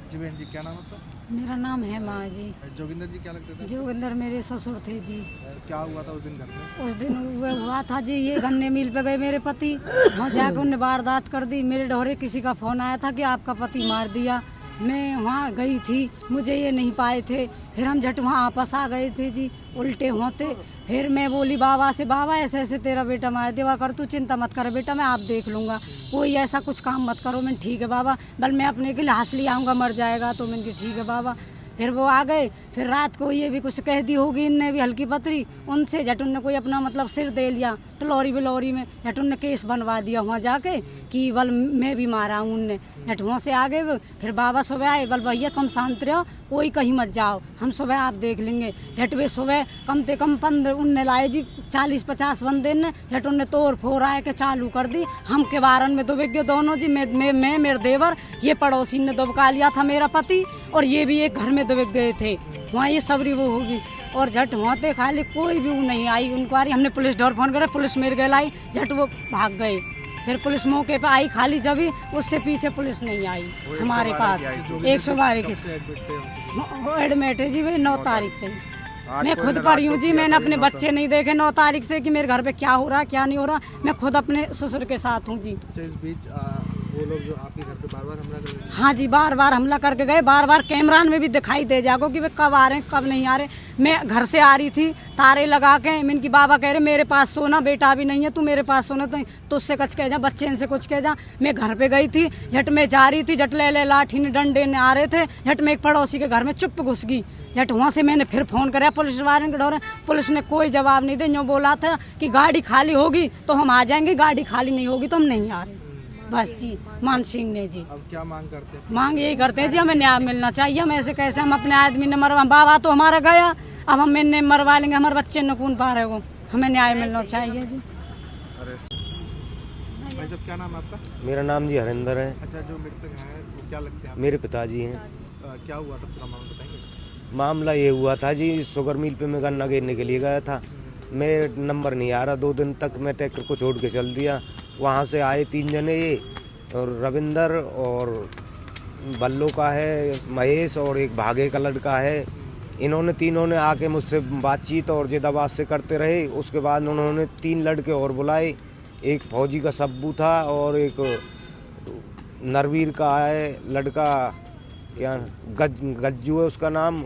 जी बहन जी, क्या नाम है आपका? मेरा नाम है माँ जी। जोगिंदर जी क्या लगते थे? जोगिंदर मेरे ससुर थे जी। क्या हुआ था उस दिन घर में? उस दिन हुआ था जी, ये गन्ने मिल पे गए मेरे पति, वहाँ जाकर उन्हें वारदात कर दी। मेरे डोरे किसी का फोन आया था कि आपका पति मार दिया। मैं वहाँ गई थी, मुझे ये नहीं पाए थे। फिर हम झट वहाँ आपस आ गए थे जी, उल्टे होते। फिर मैं बोली बाबा से, बाबा ऐसे ऐसे तेरा बेटा मार दिया कर, तू चिंता मत कर बेटा, मैं आप देख लूँगा, कोई ऐसा कुछ काम मत करो। मैं ठीक है बाबा, बल मैं अपने के लिए हंस ले आऊँगा, मर जाएगा तो मैंने ठीक है बाबा। फिर वो आ गए। फिर रात को ये भी कुछ कह दी होगी इनने भी हल्की पतरी, उनसे झटुन ने कोई अपना मतलब सिर दे लिया टलोरी बिलोरी में। झटुन ने केस बनवा दिया वहाँ जाके कि बल मैं भी मारा हूँ उनने। झटुओं से आ गए। फिर बाबा सुबह आए, बल भैया तुम शांत रहो, कोई कहीं मत जाओ, हम सुबह आप देख लेंगे। झटवे सुबह कम से कम 15 उनने लाए जी, 40-50 बंदे ने। झटुन ने तोड़ फोड़ आए के चालू कर दी। हम के बारन में दुबक गए दोनों जी, मैं मेरे देवर, ये पड़ोसी ने दुबका लिया था मेरा पति, और ये भी एक घर में दुबक गए थे। वहाँ ये सबरी वो होगी। और झट होते खाली कोई भी वो नहीं आई इंक्वायरी। हमने पुलिस डोर फोन करा, पुलिस मेरे गए लाई, झट वो भाग गए। फिर पुलिस मौके पे आई खाली जब ही, उससे पीछे पुलिस नहीं आई हमारे पास। 112 की एडमिट है जी, वे 9 तारीख थे। मैं खुद पर हूँ जी, मैंने अपने बच्चे नहीं देखे 9 तारीख से कि मेरे घर पे क्या हो रहा क्या नहीं हो रहा। मैं खुद अपने ससुर के साथ हूँ जी। इस बीच वो लोग जो आपके घर पे बार बार हमला कर रहे थे? हाँ जी, बार बार हमला करके गए। बार बार कैमरा में भी दिखाई दे जाएगा कि वे कब आ रहे हैं कब नहीं आ रहे। मैं घर से आ रही थी तारे लगा के, इनकी बाबा कह रहे मेरे पास सोना, बेटा भी नहीं है, तू मेरे पास सोना तो उससे कुछ कह जा, बच्चे इनसे कुछ कह जा। मैं घर पे गई थी, झट में जा रही थी, झट ले लाठी ने डंडे ने आ रहे थे। झट में एक पड़ोसी के घर में चुप घुस गई। झट वहाँ से मैंने फिर फोन कराया पुलिस वाले के डोरे, पुलिस ने कोई जवाब नहीं दे। यूँ बोला था कि गाड़ी खाली होगी तो हम आ जाएंगे, गाड़ी खाली नहीं होगी तो हम नहीं आ रहे। बस जी, मान सिंह ने जी। अब क्या मांग करते हैं? मांग यही करते हैं जी, हमें न्याय मिलना चाहिए। हम ऐसे कैसे, हम अपने आदमी ने मरवा, बाबा तो हमारा गया, अब हम इन्हें मरवा लेंगे, हमारे बच्चे न कौन पा रहे हो। हमें न्याय मिलना चाहिए जी। भाई साहब, क्या नाम है आपका? मेरा नाम जी हरिंदर है। अच्छा, जो मृतक है वो क्या लगते हैं? मेरे पिताजी हैं। क्या हुआ था, पूरा मामला बताएंगे? मामला ये हुआ था जी, शुगर मिल पे मैं गन्ना गिरने के लिए गया था। मेरे नंबर नहीं आ रहा, 2 दिन तक मैं ट्रैक्टर को छोड़ के चल दिया। वहाँ से आए 3 जने, ये और रविंदर और बल्लो का है महेश, और एक भागे का लड़का है। इन्होंने तीनों ने आके मुझसे बातचीत और जिदाबाद से करते रहे। उसके बाद उन्होंने 3 लड़के और बुलाए, एक फौजी का सब्बू था और एक नरवीर का है लड़का, क्या गज्जू है उसका नाम,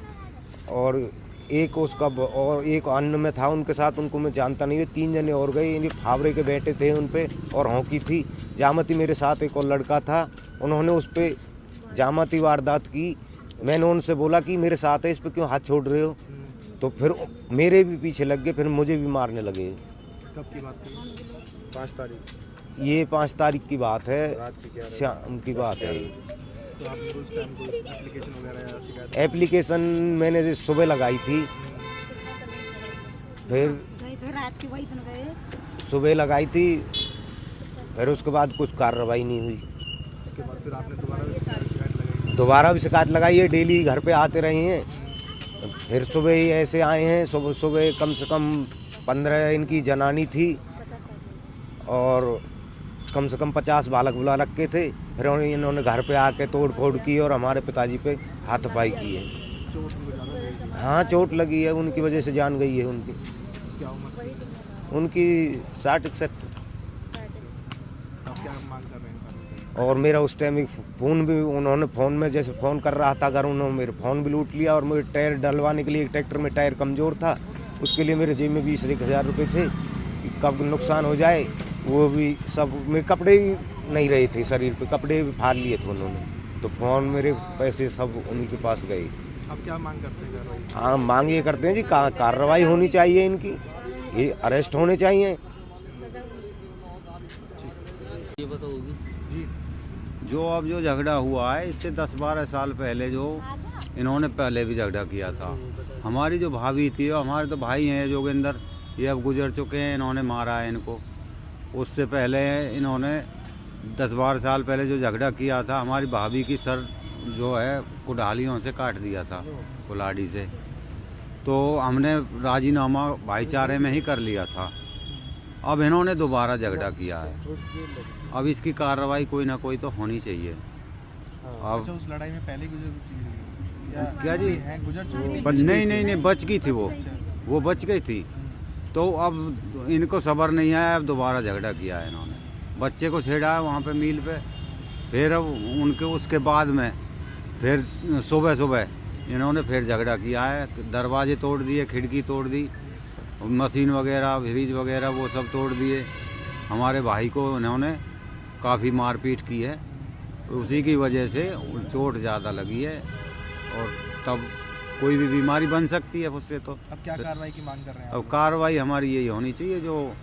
और एक उसका और एक अन्य में था उनके साथ, उनको मैं जानता नहीं। 3 जने और गए, ये फावरे के बैठे थे उन पे, और हॉकी थी जामती मेरे साथ एक और लड़का था। उन्होंने उस पर जामती वारदात की। मैंने उनसे बोला कि मेरे साथ है, इस पर क्यों हाथ छोड़ रहे हो? तो फिर मेरे भी पीछे लग गए, फिर मुझे भी मारने लगे। कब की बात करी? 5 तारीख। ये 5 तारीख की बात है, रात की क्या शाम की बात है। तो आपने उस टाइम कोई एप्लीकेशन वगैरह या शिकायत? एप्लीकेशन मैंने सुबह लगाई थी, फिर रात की वही दिन गए, सुबह लगाई थी, फिर उसके बाद कुछ कार्रवाई नहीं हुई। उसके बाद फिर आपने दोबारा भी शिकायत लगाई है, डेली घर पे आते रहे हैं। फिर सुबह ही ऐसे आए हैं, सुबह सुबह कम से कम 15 इनकी जनानी थी और कम से कम 50 बालक बुला रखे थे। फिर इन्होंने घर पे आके तोड़ फोड़ की और हमारे पिताजी पे हाथापाई की है। हाँ, चोट लगी है, उनकी वजह से जान गई है उनकी। क्या उम्र? उनकी 60-61। क्या मांग कर रहे हैं? और मेरा उस टाइम एक फ़ोन भी, उन्होंने फ़ोन में जैसे फ़ोन कर रहा था अगर, उन्होंने मेरे फ़ोन भी लूट लिया। और मेरे टायर डलवाने के लिए, एक ट्रैक्टर में टायर कमज़ोर था, उसके लिए मेरे जेब में 20,000 रुपये थे कि कब नुकसान हो जाए। वो भी सब, मेरे कपड़े ही नहीं रहे थे शरीर पे, कपड़े भी फाड़ लिए थे उन्होंने, तो फ़ोन मेरे पैसे सब उनके पास गए। अब क्या मांग करते हैं कार्रवाई? हाँ, मांग ये करते हैं जी, कार्रवाई होनी चाहिए इनकी, ये अरेस्ट होने चाहिए। ये बताओगी जी। जो अब जो झगड़ा हुआ है, इससे 10-12 साल पहले जो इन्होंने पहले भी झगड़ा किया था। हमारी जो भाभी थी, और हमारे तो भाई हैं जोगिंदर, ये अब गुजर चुके हैं, इन्होंने मारा है इनको। उससे पहले इन्होंने 10-12 साल पहले जो झगड़ा किया था, हमारी भाभी की सर जो है कुल्हाड़ियों से काट दिया था, कुल्हाड़ी से। तो हमने राजीनामा भाईचारे में ही कर लिया था। अब इन्होंने दोबारा झगड़ा किया है, अब इसकी कार्रवाई कोई ना कोई तो होनी चाहिए। अब अच्छा, उस लड़ाई में पहले गुजर चुकी या क्या जी? है गुजर चुकी थी? नहीं बच गई थी वो बच गई थी। तो अब इनको सब्र नहीं आया, अब दोबारा झगड़ा किया है इन्होंने, बच्चे को छेड़ा है वहाँ पे मिल पे। फिर अब उनके उसके बाद में फिर सुबह इन्होंने फिर झगड़ा किया है, दरवाजे तोड़ दिए, खिड़की तोड़ दी, मशीन वगैरह फ्रिज वगैरह वो सब तोड़ दिए। हमारे भाई को इन्होंने काफ़ी मारपीट की है, उसी की वजह से चोट ज़्यादा लगी है और तब कोई भी बीमारी बन सकती है उससे। तो अब क्या कार्रवाई की मांग कर रहे हैं अब आप? कार्रवाई हमारी यही होनी चाहिए, जो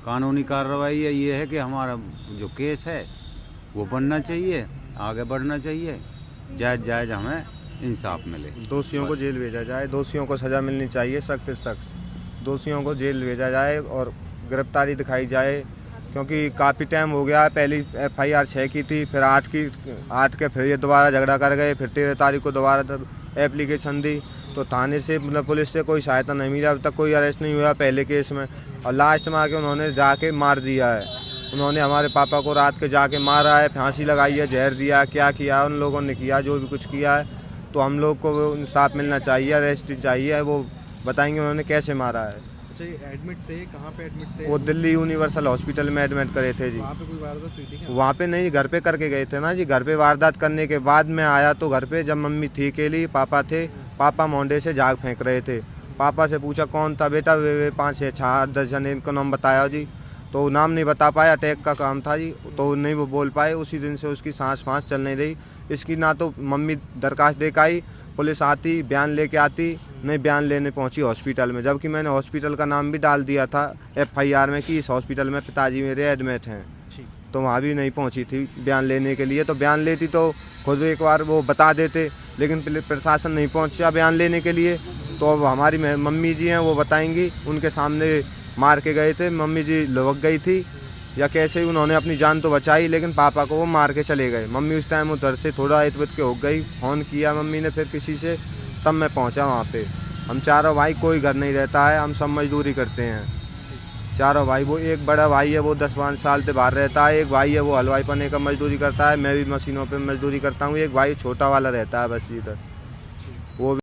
कानूनी कार्रवाई है ये है कि हमारा जो केस है वो बनना चाहिए, आगे बढ़ना चाहिए, जायज़ हमें इंसाफ मिले। दोषियों को जेल भेजा जाए, दोषियों को सज़ा मिलनी चाहिए, सख्त से सख्त दोषियों को जेल भेजा जाए और गिरफ्तारी दिखाई जाए, क्योंकि काफ़ी टाइम हो गया है। पहली FIR 6 की थी, फिर 8 के फिर ये दोबारा झगड़ा कर गए, फिर 13 तारीख को दोबारा एप्लीकेशन दी, तो थाने से मतलब पुलिस से कोई सहायता नहीं मिली, अब तक कोई अरेस्ट नहीं हुआ पहले केस में। और लास्ट में आके उन्होंने जाके मार दिया है, उन्होंने हमारे पापा को रात के जाके मारा है, फांसी लगाई है, जहर दिया, क्या किया उन लोगों ने किया, जो भी कुछ किया है। तो हम लोग को इंसाफ मिलना चाहिए, अरेस्ट चाहिए, वो बताएंगे उन्होंने कैसे मारा है। अच्छा, ये एडमिट थे, कहाँ पे एडमिट थे? वो दिल्ली यूनिवर्सल हॉस्पिटल में एडमिट करे थे जी। वहाँ पे कोई वारदात हुई थी क्या? वहाँ पे नहीं, घर पे करके गए थे ना जी। घर पे वारदात करने के बाद में आया तो घर पे जब मम्मी थी अकेली, पापा थे, पापा मोंडे से झाग फेंक रहे थे। पापा से पूछा कौन था बेटा, वे 5 6 10 जन इनका नाम बताया जी, तो नाम नहीं बता पाया, अटैक का काम था जी, तो नहीं वो बोल पाए। उसी दिन से उसकी सांस चल नहीं रही। इसकी ना तो मम्मी दरखास्त दे के आई, पुलिस आती बयान लेके आती, नहीं बयान लेने पहुंची हॉस्पिटल में, जबकि मैंने हॉस्पिटल का नाम भी डाल दिया था FIR में कि इस हॉस्पिटल में पिताजी मेरे एडमिट हैं, तो वहाँ भी नहीं पहुंची थी बयान लेने के लिए। तो बयान लेती तो खुद एक बार वो बता देते, लेकिन प्रशासन नहीं पहुंचा बयान लेने के लिए। तो अब हमारी मम्मी जी हैं, वो बताएंगी, उनके सामने मार के गए थे, मम्मी जी लुढ़क गई थी या कैसे उन्होंने अपनी जान तो बचाई, लेकिन पापा को वो मार के चले गए। मम्मी उस टाइम उधर से थोड़ा इतवत के हो गई, फ़ोन किया मम्मी ने फिर किसी से, तब मैं पहुंचा वहाँ पे। हम चारों भाई, कोई घर नहीं रहता है, हम सब मजदूरी करते हैं चारों भाई। वो एक बड़ा भाई है, वो 10-12 साल से बाहर रहता है, एक भाई है वो हलवाई पने का मजदूरी करता है, मैं भी मशीनों पे मजदूरी करता हूँ, एक भाई छोटा वाला रहता है बस इधर, वो